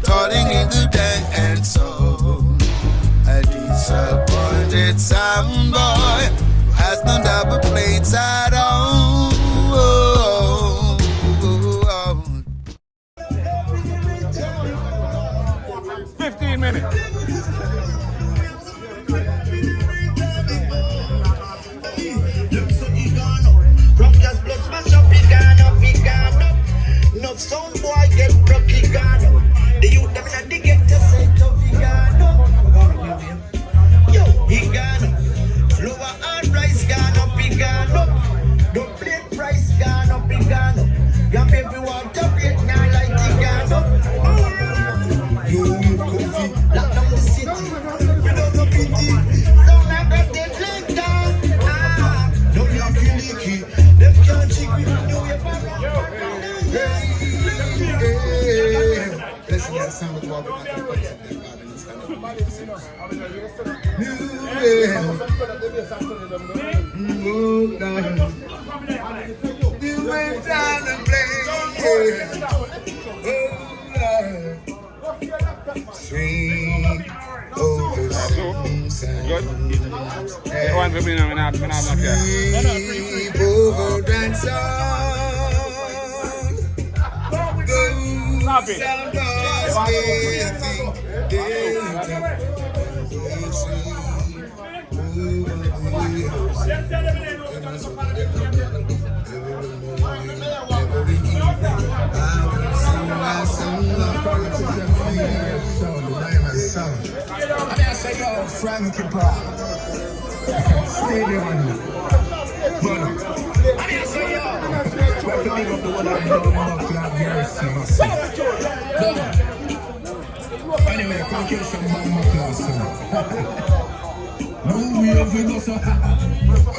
calling in the dance hall. A disappointed some boy who has no double plates at all. 15 minutes. Enough sound boy get broke, he gone up. The youth them in the get to say to he gone up. Yo, he gone up. Lower hard price gone up, he gone up. The plate price gone up, he gone up. Your baby want to plate now like he gone up. You comfy, lock down the city. You don't know pity. Sound like that they play down. Don't be leaky. Them can't check with you ever run. Listen to that sound with walking out the place of that God in this kind of you went down and played. Sweet over some sound. Sleep over that song. Stop it. Frankie Park Stadium. Anyway, I can't kill some bomb class. No, we have to go so high.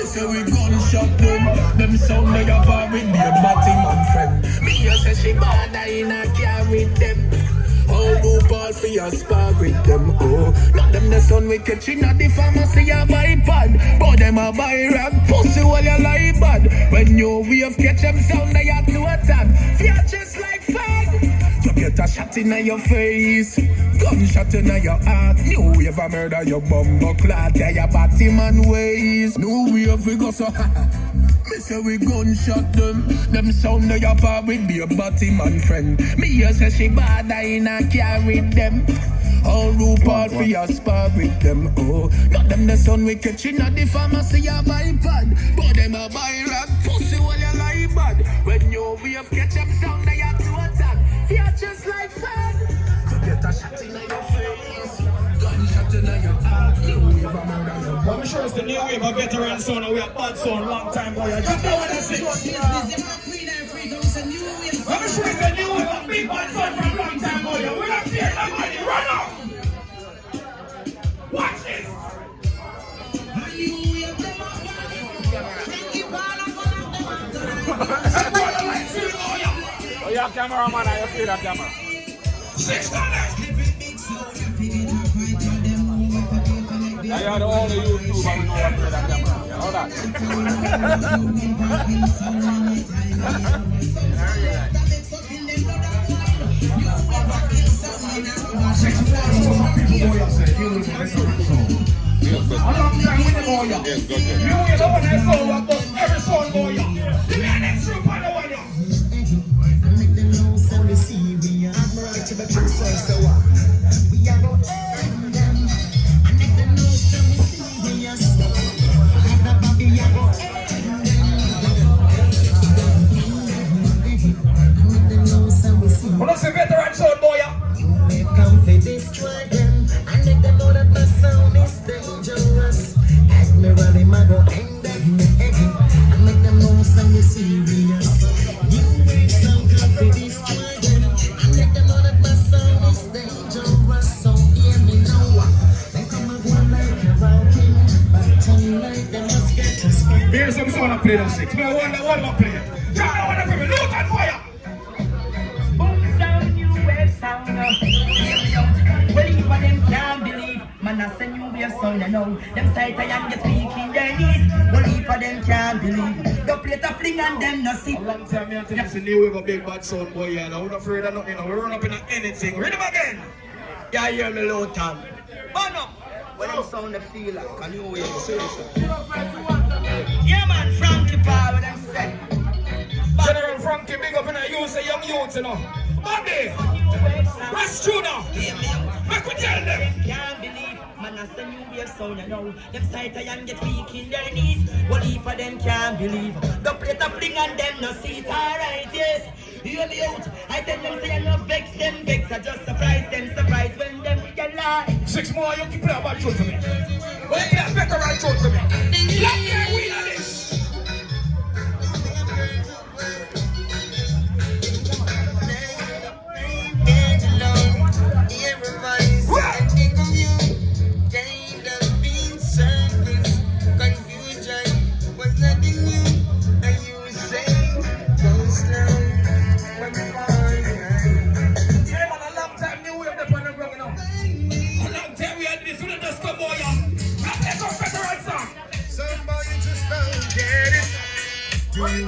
Say we gun shot them. Them sound like a bar with me, a batty man friend. Me just say she bad, I can't with them. All do ball for your spar with them, oh. Not them the son we catching at the pharmacy a buy pad. But them a buy rag, pussy while you lie bad. When you wave catch them sound they have to attack. Fear just like fag. You get a shot in your face, gunshot in your heart. New wave a murder your bumbo clot. Yeah, your batty man ways. New wave we go so high. Me say we gunshot them. Them sound they a bar with be a batty man friend. Me just say she bad, I not carry them. All RuPaul for your spar with them, oh. Not them the son we catching at the pharmacy a buy pad. But them a buy rag, pussy while you lie bad. When you wave catch them sound they have to attack. Fear just like fun. You get a shot in your face, gunshot in your heart. New wave a murder your bum. I'm sure it's the new wave of veteran sound and we have bad sound long time boy. Just know what I say. I'm sure it's the new wave of big bad sound from long time boy. We don't fear nobody. Run up. Watch this. Oh, you have camera, man. I feel that camera. $6. I had all the YouTube and know what to that camera. You know that? A long time with the boy. You will know when I saw what does every song boy. Give me an extra part of one. Make them know so they see we are right to the true soul so we are go end them. I make them know so we see we are so. The baby are go end them. Make them know so we see. Well, that's a veteran sound boy. You may come to destroy them. I make them know that my sound is dangerous. Admiral, I go end them. I make them know so we serious. You may some come to destroy them. I make them know that my sound is dangerous. So hear me now. They come and go like a rocking, but tonight they must get us. Here's some sound I play that 6. But I wonder what I play. John, I want to play. Look at fire. Sound, you wave sound. Well, if them can't believe, man, I send you your sound, you know. Them sight and get weak in their knees. Well, if them can't believe, the plate a fling and them no see. A long time me until it's a new wave of big bad sound boy, yeah. We're not afraid of nothing, we run up in anything. Read them again. Yeah, hear me low time. Burn up. When them sound they feel like a new wave, seriously. Yeah man, Frankie Power, what them say. General Frankie, big up in the youth, a young youth, you know. Bobby, rest true now. Make we tell them. Can't believe, man, I say new wave sound, you know. Them sight and get weak in their knees. What if of them can't believe? The plate a fling and them no see it, alright, yes. Hear me out. I tell them say I no vex them vex. I just surprise them when them realize. 6 more, you keep playing about truth to me. Well, you play better right truth to me. Lock your wheel on this.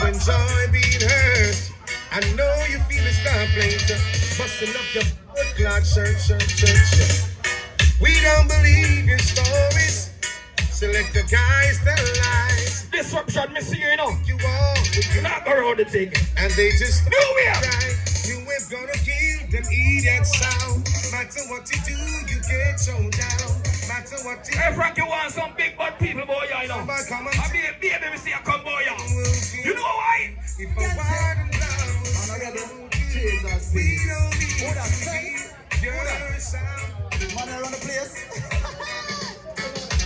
Enjoy being hurt. I know you feel this complaint, busting up your blood clot shirt. We don't believe your stories. Select the guys that lies. Disruption, me see you know. You all not go around the thing. and they just New wave. right. You ain't gonna kill them idiot sound. Matter what you do, you get shown down. Matter what you Hey Frank, you want some big bad people, boy, you know. I be a baby, me see a come, boy, you know why? if I want to love, Jesus, we don't need to hear your sound. man around the place.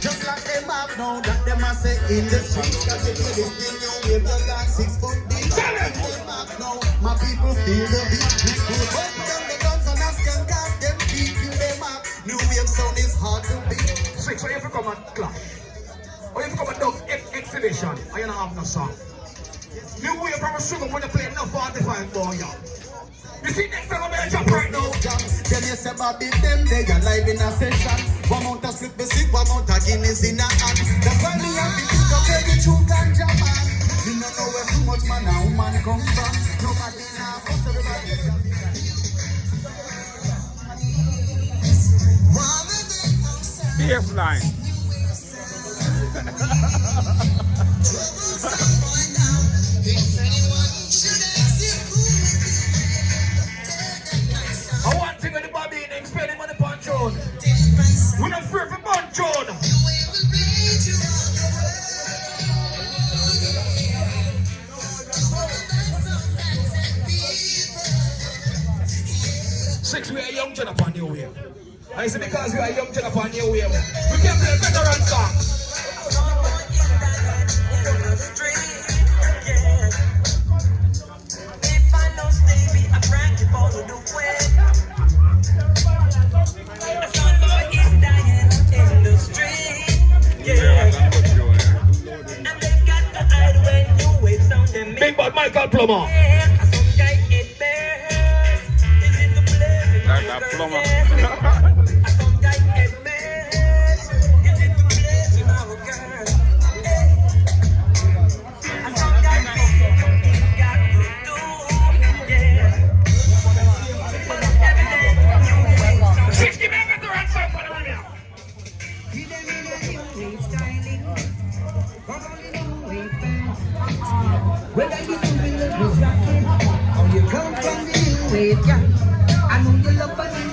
Just like them have now that them a say in the streets. Cause if you this thing you wave your gun 6 foot deep. Tell them. Them have now, my people feel the beat. People put down the guns and ask them God them people them up. New wave sound is hard to beat. 6, so if you come and clash. Or if you come and do exhibition, and you don't have no song. New wave from a sugar when you play no 45 boy, yeah. You see next time I'm gonna jump right now. Them you say Bobby, them they are live in a session. One mount a slip biscuit, one mount a Guinness in a hand. That's why me have to pick up every true ganja man. Me no know where too much man and woman come from. Nobody now fuss everybody. BF line. I want thing with the Bobby and spending money on John. We're not free for Bon John. Six, we are young John upon New Wave. I say because we are young John upon New Wave, we can play veteran song. Big bad Michael Plummer. Like a plumber. Whether you feel it was rocking or you come from the new wave, yeah. I know you love a new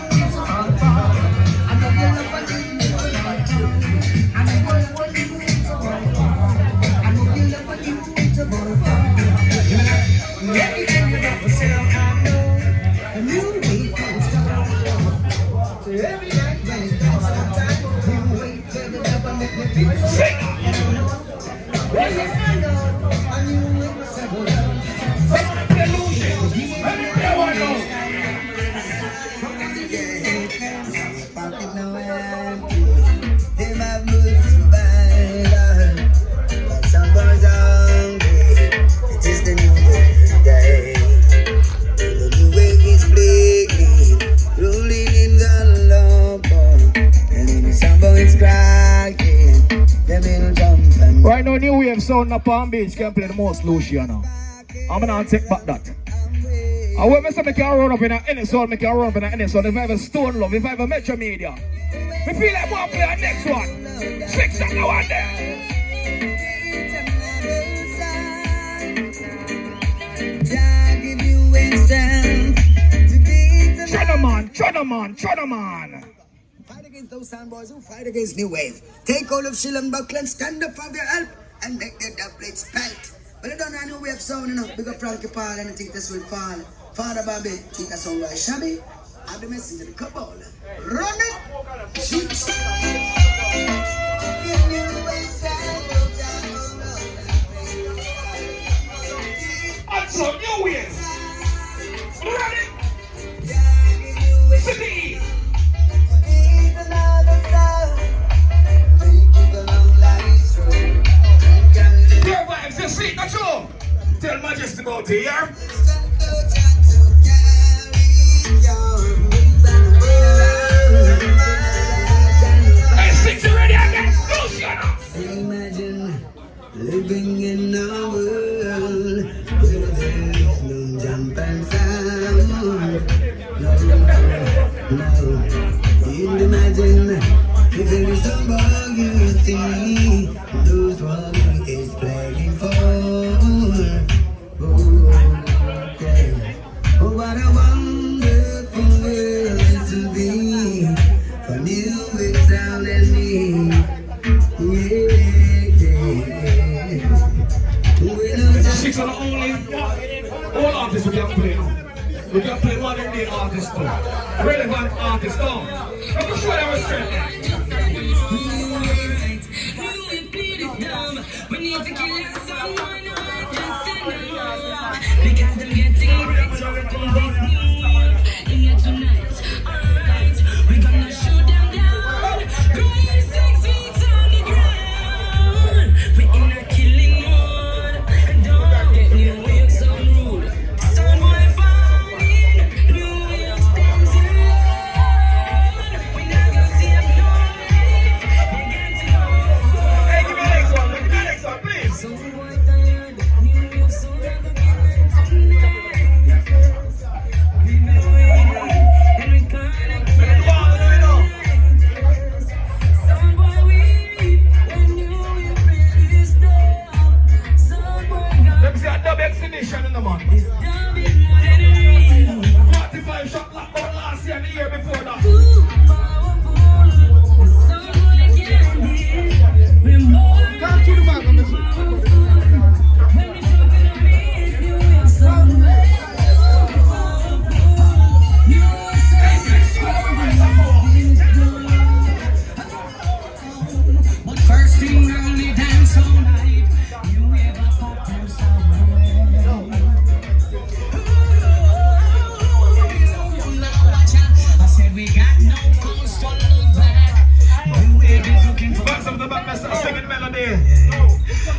Right now, New Wave sound in Palm Beach can play the most Luciano. I'm gonna take back that. And when I say I can run up in any sound, I can run up in any sound. If I have a Stone Love, if I have a Metro Media, we feel like we'll play our next one. 6 and now and there. Chanaman. Fight against those sound boys who fight against New Wave. Take all of Shilling Buckland, stand up for their help, and make their dub plates spelt. But I don't know New Wave sound enough. Big up Frankie Paul and Tita Sweet Paul. Father Bobby, Tita Sound by Shabby. I'm the messenger, the couple. Run it! Shoot! Also, New Wave. Run it! City! Your vibes, you see, not you. Tell Majesty about it, yeah? Hey, 6 already again. Go, shut up. Imagine living in a world where there's no jump and sound. No. You'd imagine if there is someone you see, those one is playing for. Oh, what a wonderful world to be for New Wave sound and me. Six are the only all artists we can play. We can play modern day artists too. Relevant artists too. I'm sure they were straight. We need to kill someone because them getting right to this new year. Here tonight, alright, we gonna shoot them down. Going 6 feet on the ground. We in a killing mode. Don't get New Wave so rude. Son boy falling, New Wave stands alone. We not gonna see them no life. We got to go. Hey, give me the next one. Give me the next one, please. So boy tired, New Wave so never get them tonight. We've been waiting, and we can't Some boy weep when New Wave play this dub. Some boy got Let me see a DUBS edition in the month. this dub is more than real. 45 shot lock out last year and the year before that. Too powerful. Some boy can't deal. We're more than powerful. When we talking on it, New Wave sound New Wave sound But first thing early dance all night. New Wave a pop them somewhere. Now watch out. I said we got no cause to look back. New Wave is looking for. Back of the back, Mr. Singing melody.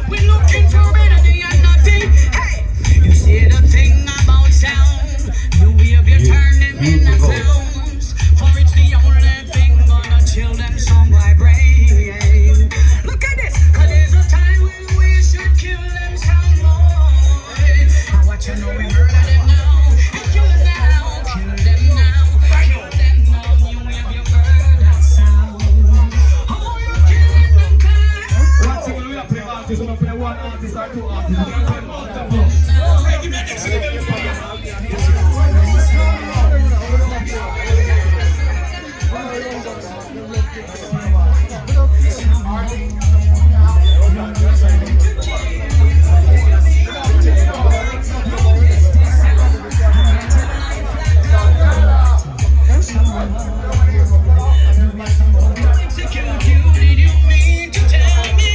We're looking for melody and nothing. Hey, you see the thing about sound. New Wave, you turn them into clowns. For it's the only thing gonna chill them song by brain. Look at this, 'cause there's a time when we should kill them sound more. Now what you know, we murder them now. And kill them now, kill them now. Kill them now, New Wave, you heard that sound. Oh, you're killing them, guys. One thing we don't play artists, we don't play one artist or two artists. We don't play multiple. Hey, give me the next one. Execute you, did you mean to tell me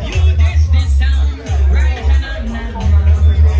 you diss this sound right now?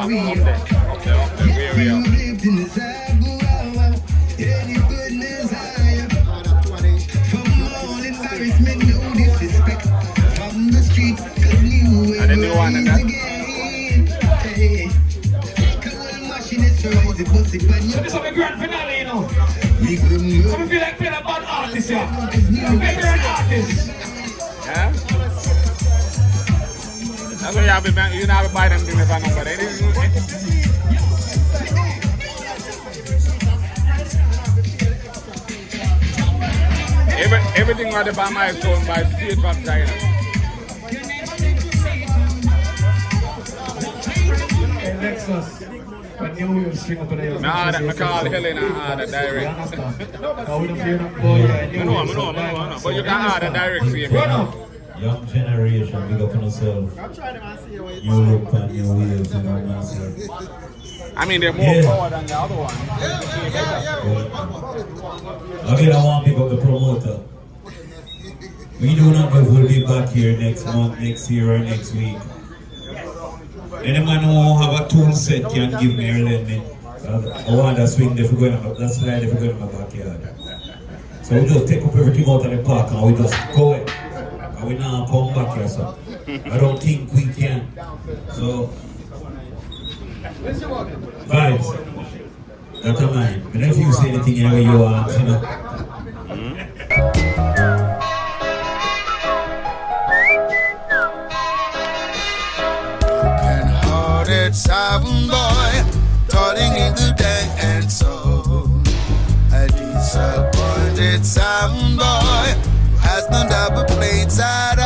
real. Where we You are. lived in the Zabuawa, any goodness higher. From all embarrassment, no disrespect. From the streets, cause new And the new one and that. again. Hey, come on, machine is rise, it bust it when you. So this is a grand finale, you know. We couldn't So we feel like playing a bad artist here. Veteran artist. Yeah? That's why you have to, you know, have to buy them things if I know, but they didn't. Everything was by my phone by straight from China. Hey, Lexus. When you will string up in the I call Helen and order direct. How we don't fear that boy? I know. But you can order direct for Run me. up. Young generation, big up on yourself. Europe and new waves, you know what I'm saying? I mean, they're more Yeah. power than the other one. Again, I want to pick up the promoter. We do not know if we'll be back here next month, next year, or next week. Any man who have a tool set can give me or lend me. I want that swing if we're going to, that slide if we're going to my backyard. So we just take up everything out of the park and we just go it. And we now come back here, so I don't think we can. So, vibes. That's a mine. But if you say anything in the way you want, you know. Broken-hearted sound boy, toiling in the day and soul. A disappointed sound boy who has no double plates at